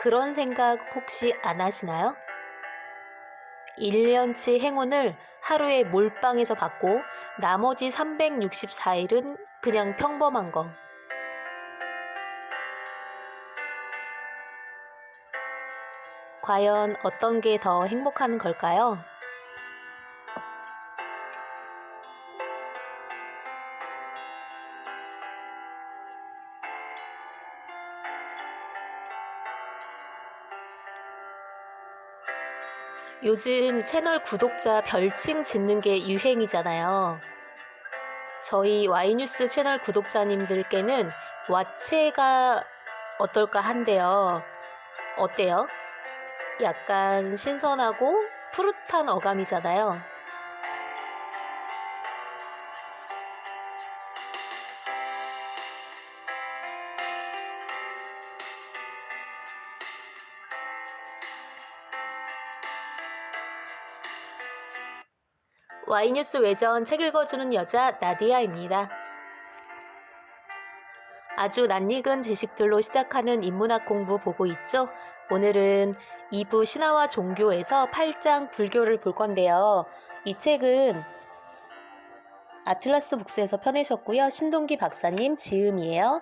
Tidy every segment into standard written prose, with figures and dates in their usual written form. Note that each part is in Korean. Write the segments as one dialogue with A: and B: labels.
A: 그런 생각 혹시 안 하시나요? 1년치 행운을 하루에 몰빵해서 받고 나머지 364일은 그냥 평범한 거. 과연 어떤 게 더 행복한 걸까요? 요즘 채널 구독자 별칭 짓는 게 유행이잖아요. 저희 와이뉴스 채널 구독자님들께는 와체가 어떨까 한데요. 어때요? 약간 신선하고 푸릇한 어감이잖아요. 와이뉴스 외전 책 읽어주는 여자 나디아입니다. 아주 낯익은 지식들로 시작하는 인문학 공부 보고 있죠? 오늘은 2부 신화와 종교에서 8장 불교를 볼 건데요. 이 책은 아틀라스 북스에서 펴내셨고요. 신동기 박사님 지음이에요.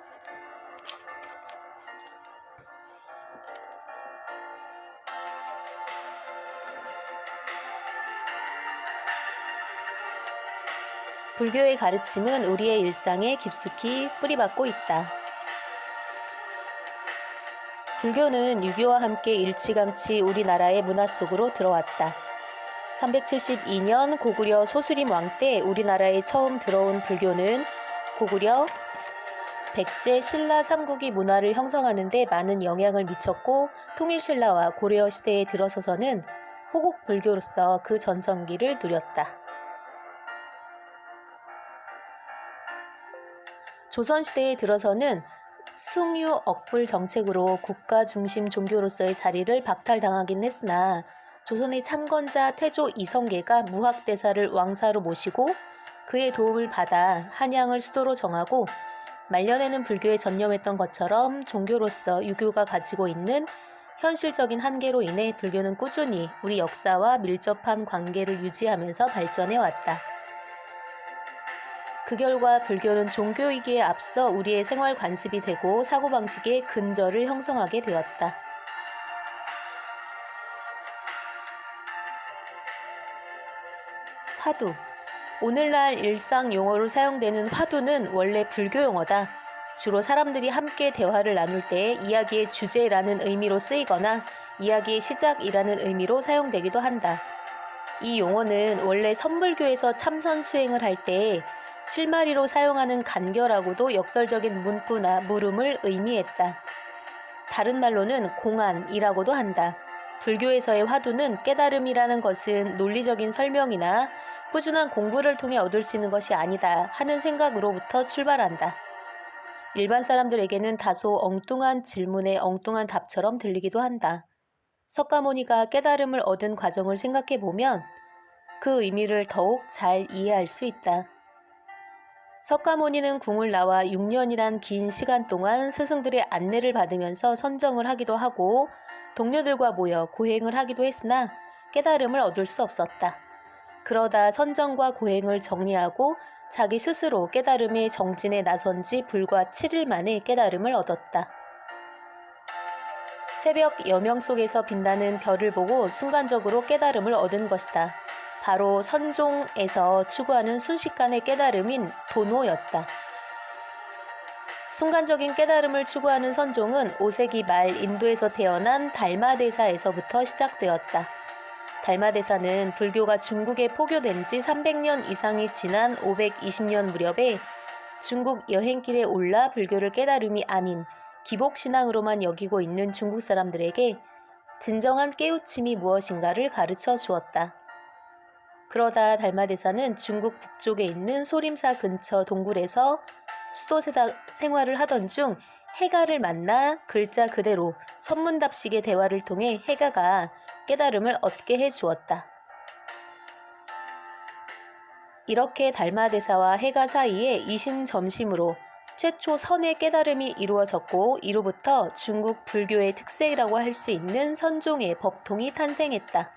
A: 불교의 가르침은 우리의 일상에 깊숙이 뿌리박고 있다. 불교는 유교와 함께 일찌감치 우리나라의 문화 속으로 들어왔다. 372년 고구려 소수림 왕 때 우리나라에 처음 들어온 불교는 고구려 백제 신라 삼국이 문화를 형성하는 데 많은 영향을 미쳤고 통일신라와 고려 시대에 들어서서는 호국 불교로서 그 전성기를 누렸다. 조선시대에 들어서는 숭유 억불 정책으로 국가 중심 종교로서의 자리를 박탈당하긴 했으나 조선의 창건자 태조 이성계가 무학대사를 왕사로 모시고 그의 도움을 받아 한양을 수도로 정하고 말년에는 불교에 전념했던 것처럼 종교로서 유교가 가지고 있는 현실적인 한계로 인해 불교는 꾸준히 우리 역사와 밀접한 관계를 유지하면서 발전해 왔다. 그 결과 불교는 종교이기에 앞서 우리의 생활 관습이 되고 사고방식의 근저를 형성하게 되었다. 화두. 오늘날 일상 용어로 사용되는 화두는 원래 불교 용어다. 주로 사람들이 함께 대화를 나눌 때 이야기의 주제라는 의미로 쓰이거나 이야기의 시작이라는 의미로 사용되기도 한다. 이 용어는 원래 선불교에서 참선 수행을 할 때 실마리로 사용하는 간결하고도 역설적인 문구나 물음을 의미했다. 다른 말로는 공안이라고도 한다. 불교에서의 화두는 깨달음이라는 것은 논리적인 설명이나 꾸준한 공부를 통해 얻을 수 있는 것이 아니다 하는 생각으로부터 출발한다. 일반 사람들에게는 다소 엉뚱한 질문에 엉뚱한 답처럼 들리기도 한다. 석가모니가 깨달음을 얻은 과정을 생각해보면 그 의미를 더욱 잘 이해할 수 있다. 석가모니는 궁을 나와 6년이란 긴 시간 동안 스승들의 안내를 받으면서 선정을 하기도 하고 동료들과 모여 고행을 하기도 했으나 깨달음을 얻을 수 없었다. 그러다 선정과 고행을 정리하고 자기 스스로 깨달음의 정진에 나선 지 불과 7일 만에 깨달음을 얻었다. 새벽 여명 속에서 빛나는 별을 보고 순간적으로 깨달음을 얻은 것이다. 바로 선종에서 추구하는 순식간의 깨달음인 도노였다. 순간적인 깨달음을 추구하는 선종은 5세기 말 인도에서 태어난 달마대사에서부터 시작되었다. 달마대사는 불교가 중국에 포교된 지 300년 이상이 지난 520년 무렵에 중국 여행길에 올라 불교를 깨달음이 아닌 기복신앙으로만 여기고 있는 중국 사람들에게 진정한 깨우침이 무엇인가를 가르쳐 주었다. 그러다 달마대사는 중국 북쪽에 있는 소림사 근처 동굴에서 수도 생활을 하던 중 해가를 만나 글자 그대로 선문답식의 대화를 통해 해가가 깨달음을 얻게 해주었다. 이렇게 달마대사와 해가 사이에 이신점심으로 최초 선의 깨달음이 이루어졌고 이로부터 중국 불교의 특색이라고 할 수 있는 선종의 법통이 탄생했다.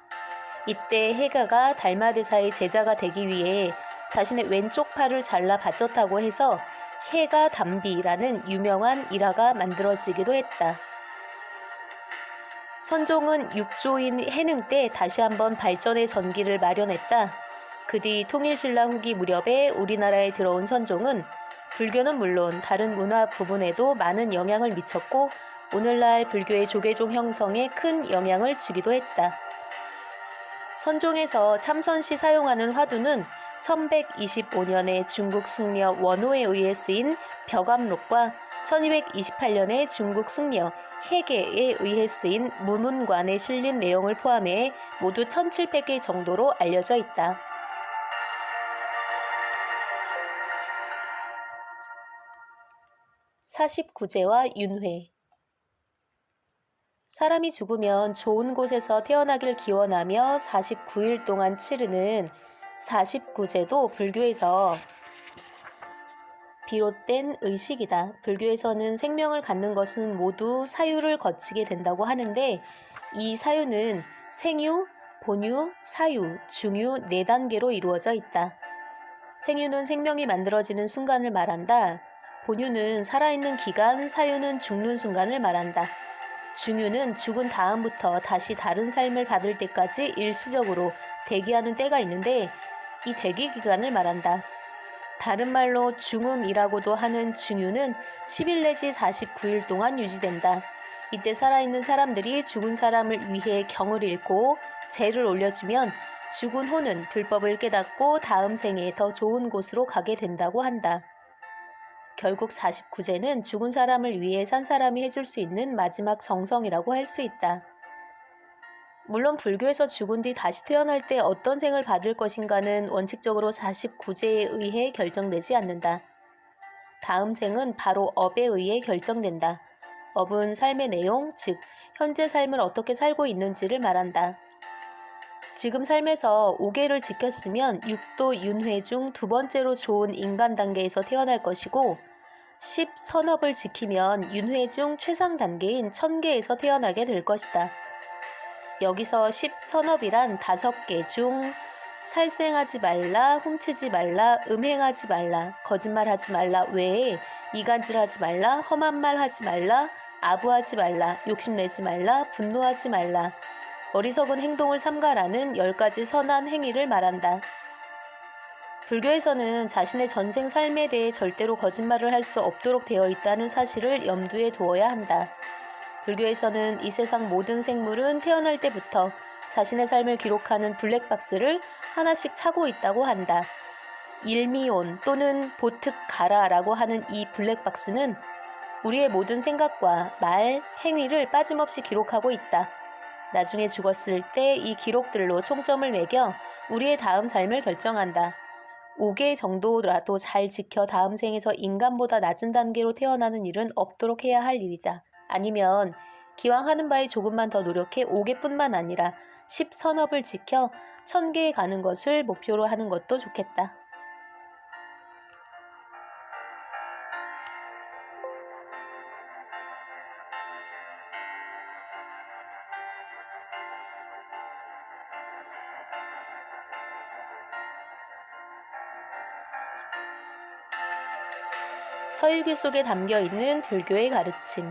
A: 이때 해가가 달마대사의 제자가 되기 위해 자신의 왼쪽 팔을 잘라 바쳤다고 해서 해가 담비라는 유명한 일화가 만들어지기도 했다. 선종은 육조인 해능 때 다시 한번 발전의 전기를 마련했다. 그 뒤 통일신라 후기 무렵에 우리나라에 들어온 선종은 불교는 물론 다른 문화 부분에도 많은 영향을 미쳤고 오늘날 불교의 조계종 형성에 큰 영향을 주기도 했다. 선종에서 참선 시 사용하는 화두는 1125년에 중국 승려 원호에 의해 쓰인 벽암록과 1228년에 중국 승려 해계에 의해 쓰인 무문관에 실린 내용을 포함해 모두 1700개 정도로 알려져 있다. 사십구제와 윤회. 사람이 죽으면 좋은 곳에서 태어나길 기원하며 49일 동안 치르는 49제도 불교에서 비롯된 의식이다. 불교에서는 생명을 갖는 것은 모두 사유를 거치게 된다고 하는데 이 사유는 생유, 본유, 사유, 중유 4단계로 이루어져 있다. 생유는 생명이 만들어지는 순간을 말한다. 본유는 살아있는 기간, 사유는 죽는 순간을 말한다. 중유는 죽은 다음부터 다시 다른 삶을 받을 때까지 일시적으로 대기하는 때가 있는데 이 대기 기간을 말한다. 다른 말로 중음이라고도 하는 중유는 10일 내지 49일 동안 유지된다. 이때 살아있는 사람들이 죽은 사람을 위해 경을 읽고 제를 올려주면 죽은 호는 불법을 깨닫고 다음 생에 더 좋은 곳으로 가게 된다고 한다. 결국 49제는 죽은 사람을 위해 산 사람이 해줄 수 있는 마지막 정성이라고 할 수 있다. 물론 불교에서 죽은 뒤 다시 태어날 때 어떤 생을 받을 것인가는 원칙적으로 49제에 의해 결정되지 않는다. 다음 생은 바로 업에 의해 결정된다. 업은 삶의 내용, 즉 현재 삶을 어떻게 살고 있는지를 말한다. 지금 삶에서 5계를 지켰으면 6도 윤회 중 2번째로 좋은 인간 단계에서 태어날 것이고 10선업을 지키면 윤회 중 최상 단계인 1000계에서 태어나게 될 것이다. 여기서 10선업이란 5개 중 살생하지 말라, 훔치지 말라, 음행하지 말라, 거짓말하지 말라 외에 이간질하지 말라, 험한 말 하지 말라, 아부하지 말라, 욕심내지 말라, 분노하지 말라, 어리석은 행동을 삼가라는 10가지 선한 행위를 말한다. 불교에서는 자신의 전생 삶에 대해 절대로 거짓말을 할 수 없도록 되어 있다는 사실을 염두에 두어야 한다. 불교에서는 이 세상 모든 생물은 태어날 때부터 자신의 삶을 기록하는 블랙박스를 하나씩 차고 있다고 한다. 일미온 또는 보특가라라고 하는 이 블랙박스는 우리의 모든 생각과 말, 행위를 빠짐없이 기록하고 있다. 나중에 죽었을 때 이 기록들로 총점을 매겨 우리의 다음 삶을 결정한다. 5개 정도라도 잘 지켜 다음 생에서 인간보다 낮은 단계로 태어나는 일은 없도록 해야 할 일이다. 아니면 기왕 하는 바에 조금만 더 노력해 5개뿐만 아니라 10선업을 지켜 1000계에 가는 것을 목표로 하는 것도 좋겠다. 서유기 속에 담겨있는 불교의 가르침.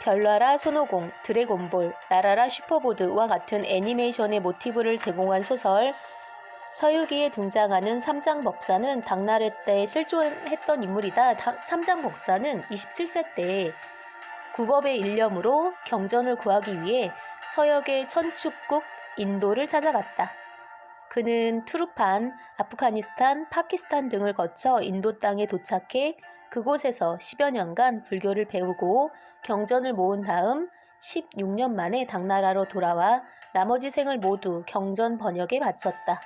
A: 별나라 손오공, 드래곤볼, 나라라 슈퍼보드와 같은 애니메이션의 모티브를 제공한 소설 서유기에 등장하는 삼장법사는 당나라 때 실존했던 인물이다. 삼장법사는 27세 때 국업의 일념으로 경전을 구하기 위해 서역의 천축국 인도를 찾아갔다. 그는 투르판, 아프가니스탄, 파키스탄 등을 거쳐 인도 땅에 도착해 그곳에서 10여 년간 불교를 배우고 경전을 모은 다음 16년 만에 당나라로 돌아와 나머지 생을 모두 경전 번역에 바쳤다.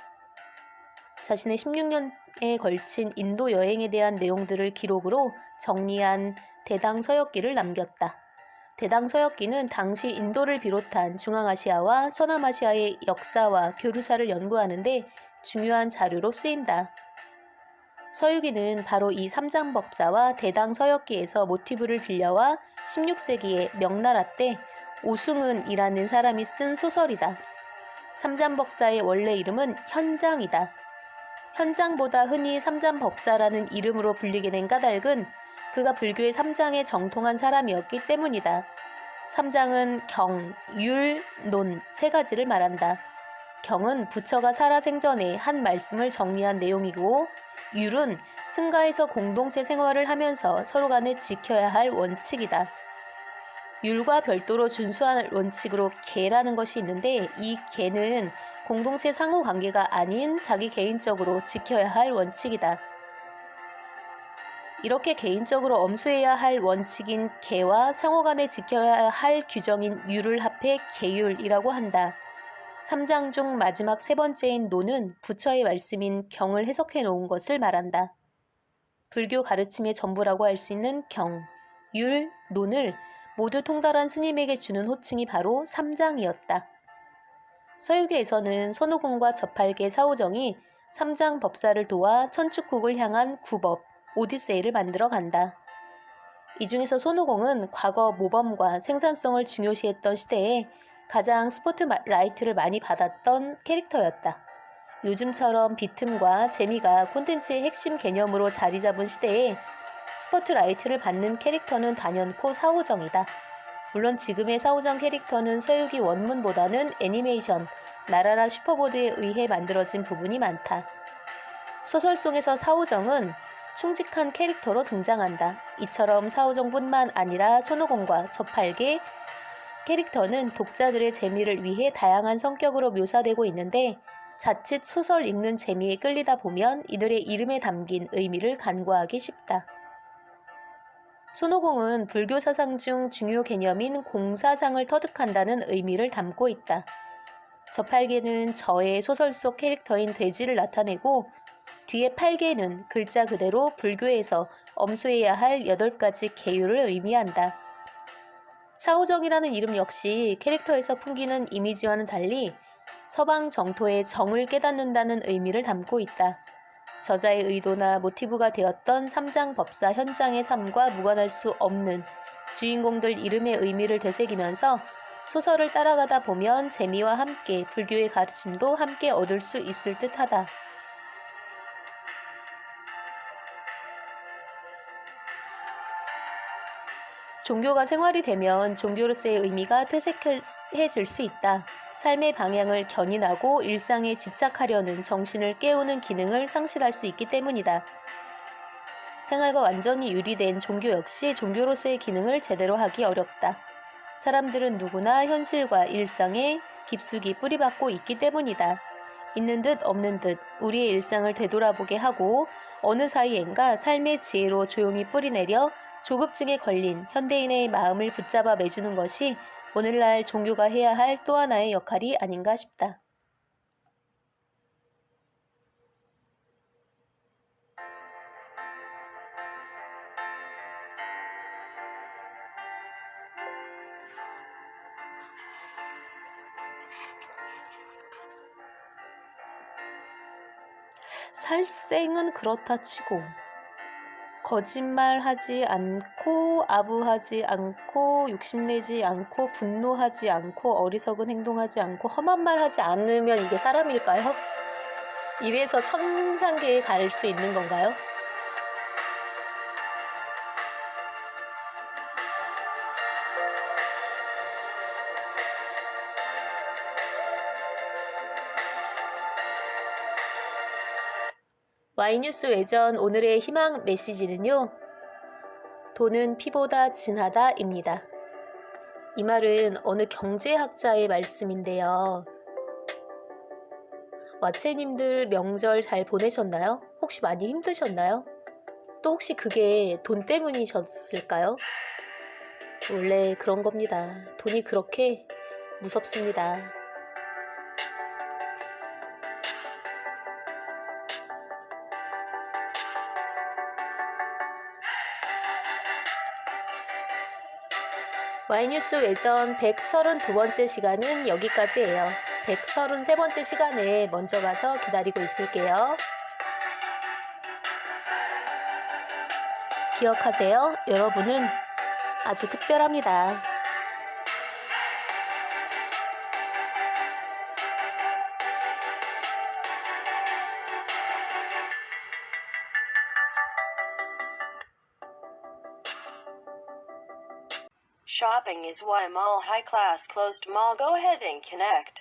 A: 자신의 16년에 걸친 인도 여행에 대한 내용들을 기록으로 정리한 대당서역기를 남겼다. 대당서역기는 당시 인도를 비롯한 중앙아시아와 서남아시아의 역사와 교류사를 연구하는 데 중요한 자료로 쓰인다. 서유기는 바로 이 삼장법사와 대당 서역기에서 모티브를 빌려와 16세기에 명나라 때 오승은이라는 사람이 쓴 소설이다. 삼장법사의 원래 이름은 현장이다. 현장보다 흔히 삼장법사라는 이름으로 불리게 된 까닭은 그가 불교의 삼장에 정통한 사람이었기 때문이다. 삼장은 경, 율, 논 세 가지를 말한다. 경은 부처가 살아생전에 한 말씀을 정리한 내용이고, 율은 승가에서 공동체 생활을 하면서 서로 간에 지켜야 할 원칙이다. 율과 별도로 준수할 원칙으로 계라는 것이 있는데, 이 계는 공동체 상호관계가 아닌 자기 개인적으로 지켜야 할 원칙이다. 이렇게 개인적으로 엄수해야 할 원칙인 계와 상호간에 지켜야 할 규정인 율을 합해 계율이라고 한다. 3장 중 마지막 세 번째인 노는 부처의 말씀인 경을 해석해 놓은 것을 말한다. 불교 가르침의 전부라고 할 수 있는 경, 율, 논을 모두 통달한 스님에게 주는 호칭이 바로 삼장이었다. 서유계에서는 손오공과 저팔계 사오정이 삼장 법사를 도와 천축국을 향한 구법, 오디세이를 만들어 간다. 이 중에서 손오공은 과거 모범과 생산성을 중요시했던 시대에 가장 스포트라이트를 많이 받았던 캐릭터였다. 요즘처럼 비틈과 재미가 콘텐츠의 핵심 개념으로 자리 잡은 시대에 스포트라이트를 받는 캐릭터는 단연코 사오정이다. 물론 지금의 사오정 캐릭터는 서유기 원문보다는 애니메이션, 나라라 슈퍼보드에 의해 만들어진 부분이 많다. 소설송에서 사오정은 충직한 캐릭터로 등장한다. 이처럼 사오정뿐만 아니라 손오공과 저팔계 캐릭터는 독자들의 재미를 위해 다양한 성격으로 묘사되고 있는데, 자칫 소설 읽는 재미에 끌리다 보면 이들의 이름에 담긴 의미를 간과하기 쉽다. 손오공은 불교 사상 중 중요 개념인 공사상을 터득한다는 의미를 담고 있다. 저팔계는 저의 소설 속 캐릭터인 돼지를 나타내고, 뒤에 팔계는 글자 그대로 불교에서 엄수해야 할 8가지 계율을 의미한다. 사오정이라는 이름 역시 캐릭터에서 풍기는 이미지와는 달리 서방 정토의 정을 깨닫는다는 의미를 담고 있다. 저자의 의도나 모티브가 되었던 삼장법사 현장의 삶과 무관할 수 없는 주인공들 이름의 의미를 되새기면서 소설을 따라가다 보면 재미와 함께 불교의 가르침도 함께 얻을 수 있을 듯하다. 종교가 생활이 되면 종교로서의 의미가 퇴색해질 수 있다. 삶의 방향을 견인하고 일상에 집착하려는 정신을 깨우는 기능을 상실할 수 있기 때문이다. 생활과 완전히 유리된 종교 역시 종교로서의 기능을 제대로 하기 어렵다. 사람들은 누구나 현실과 일상에 깊숙이 뿌리박고 있기 때문이다. 있는 듯 없는 듯 우리의 일상을 되돌아보게 하고 어느 사이엔가 삶의 지혜로 조용히 뿌리내려 조급증에 걸린 현대인의 마음을 붙잡아 매주는 것이 오늘날 종교가 해야 할 또 하나의 역할이 아닌가 싶다. 살생은 그렇다 치고 거짓말하지 않고 아부하지 않고 욕심내지 않고 분노하지 않고 어리석은 행동하지 않고 험한 말하지 않으면 이게 사람일까요? 이래서 천상계에 갈 수 있는 건가요? Y뉴스 외전 오늘의 희망 메시지는요. 돈은 피보다 진하다입니다. 이 말은 어느 경제학자의 말씀인데요. 와체님들 명절 잘 보내셨나요? 혹시 많이 힘드셨나요? 또 혹시 그게 돈 때문이셨을까요? 원래 그런 겁니다. 돈이 그렇게 무섭습니다. Y뉴스 외전 132번째 시간은 여기까지예요. 133번째 시간에 먼저 가서 기다리고 있을게요. 기억하세요. 여러분은 아주 특별합니다.
B: Shopping is why mall high class closed mall. Go ahead and connect.